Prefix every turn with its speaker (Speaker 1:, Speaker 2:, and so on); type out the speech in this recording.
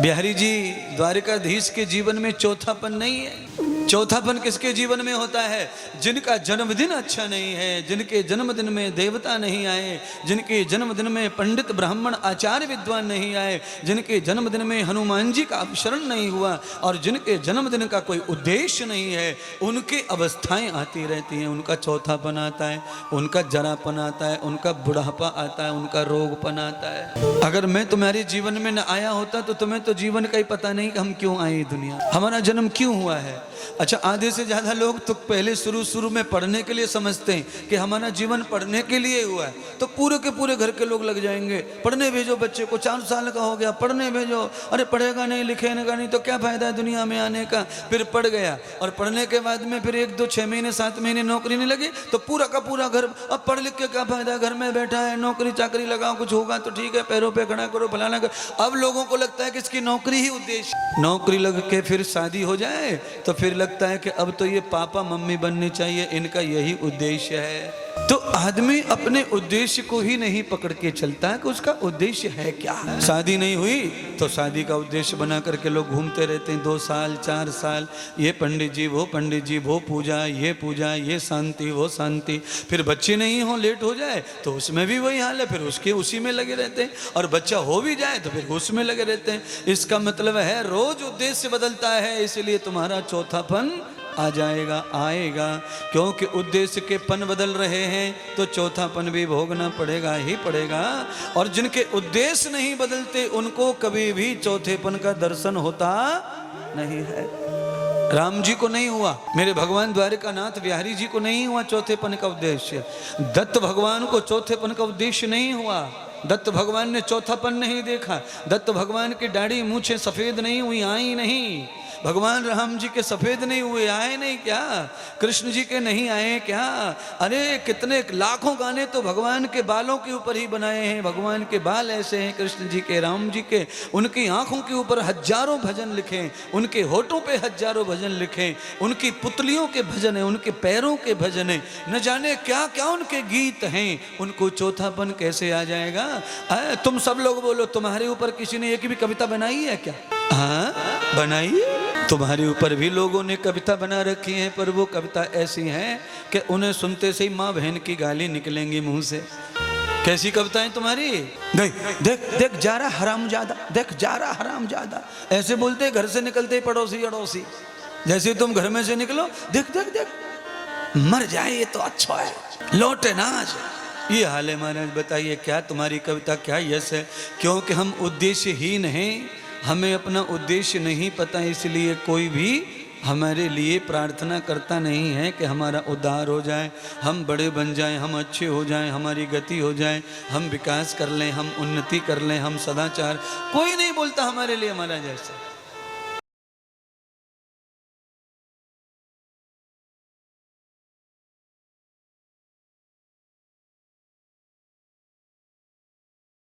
Speaker 1: बिहारी जी, द्वारिकाधीश के जीवन में चौथापन नहीं है। चौथापन किसके जीवन में होता है? जिनका जन्मदिन अच्छा नहीं है, जिनके जन्मदिन में देवता नहीं आए, जिनके जन्मदिन में पंडित ब्राह्मण आचार्य विद्वान नहीं आए, जिनके जन्मदिन में हनुमान जी का अवसरण नहीं हुआ, और जिनके जन्मदिन का कोई उद्देश्य नहीं है, उनकी अवस्थाएं आती रहती हैं। उनका चौथापन आता है, उनका जरापन आता है, उनका बुढ़ापा आता है, उनका रोगपन आता है। अगर मैं तुम्हारे जीवन में न आया होता तो तुम्हें तो जीवन का ही पता नहीं कि हम क्यों आए दुनिया, हमारा जन्म क्यों हुआ है। अच्छा, आधे से ज़्यादा लोग तो पहले शुरू में पढ़ने के लिए समझते हैं कि हमारा जीवन पढ़ने के लिए हुआ है, तो पूरे के पूरे घर के लोग लग जाएंगे, पढ़ने भेजो बच्चे को, 4 साल का हो गया पढ़ने भेजो। अरे पढ़ेगा नहीं लिखेगा नहीं तो क्या फ़ायदा है दुनिया में आने का। फिर पढ़ गया और पढ़ने के बाद में फिर 1 2 6 महीने 7 महीने नौकरी नहीं लगी तो पूरा का पूरा घर, अब पढ़ लिख के क्या फ़ायदा, घर में बैठा है, नौकरी चाकरी लगाओ, कुछ होगा तो ठीक है, पैरों पर खड़ा करो, फलाना करो। अब लोगों को लगता है कि इसकी नौकरी ही उद्देश्य, नौकरी लग के फिर शादी हो जाए तो फिर लगता है कि अब तो ये पापा मम्मी बननी चाहिए, इनका यही उद्देश्य है। तो आदमी अपने उद्देश्य को ही नहीं पकड़ के चलता है कि उसका उद्देश्य है क्या। शादी नहीं हुई तो शादी का उद्देश्य बना करके लोग घूमते रहते हैं 2 साल 4 साल, ये पंडित जी वो पंडित जी, वो पूजा ये शांति वो शांति। फिर बच्चे नहीं हो, लेट हो जाए तो उसमें भी वही हाल है, फिर उसके उसी में लगे रहते हैं, और बच्चा हो भी जाए तो फिर उसमें लगे रहते हैं। इसका मतलब है रोज उद्देश्य बदलता है, इसलिए तुम्हारा चौथापन आ जाएगा, आएगा, क्योंकि उद्देश्य के पन बदल रहे हैं तो चौथापन भी भोगना पड़ेगा ही पड़ेगा। और जिनके उद्देश्य नहीं बदलते उनको कभी भी चौथेपन का दर्शन होता नहीं है। राम जी को नहीं हुआ, मेरे भगवान द्वारिकानाथ बिहारी जी को नहीं हुआ चौथेपन का उद्देश्य, दत्त भगवान को चौथेपन का उद्देश्य नहीं हुआ। दत्त भगवान ने चौथापन नहीं देखा, दत्त भगवान की दाढ़ी मूछें सफेद नहीं हुई, आई नहीं। भगवान राम जी के सफेद नहीं हुए, आए नहीं क्या? कृष्ण जी के नहीं आए क्या? अरे कितने लाखों गाने तो भगवान के बालों के ऊपर ही बनाए हैं। भगवान के बाल ऐसे हैं कृष्ण जी के, राम जी के, उनकी आंखों के ऊपर हजारों भजन लिखे, उनके होठों पे हजारों भजन लिखे, उनकी पुतलियों के भजन है, उनके पैरों के भजन है, न जाने क्या क्या उनके गीत हैं। उनको चौथापन कैसे आ जाएगा? तुम सब लोग बोलो, तुम्हारे ऊपर किसी ने एक भी कविता बनाई है क्या? हाँ बनाई, तुम्हारे ऊपर भी लोगों ने कविता बना रखी है, पर वो कविता ऐसी है कि उन्हें सुनते से ही माँ बहन की गाली निकलेंगी मुंह से। कैसी कविताएं तुम्हारी? देख देख देख जा रहा हरामजादा, देख जा रहा हरामजादा, ऐसे बोलते घर से निकलते पड़ोसी अड़ोसी। जैसे तुम घर में से निकलो, देख देख देख मर जाए ये तो अच्छा है, लौटे ना आज। ये हाल है महाराज, बताइए क्या तुम्हारी कविता क्या यश है? क्योंकि हम उद्देश्यहीन हैं, हमें अपना उद्देश्य नहीं पता, इसलिए कोई भी हमारे लिए प्रार्थना करता नहीं है कि हमारा उद्धार हो जाए, हम बड़े बन जाएं, हम अच्छे हो जाएं, हमारी गति हो जाए, हम विकास कर लें, हम उन्नति कर लें, हम सदाचार। कोई नहीं बोलता हमारे लिए हमारा जैसा।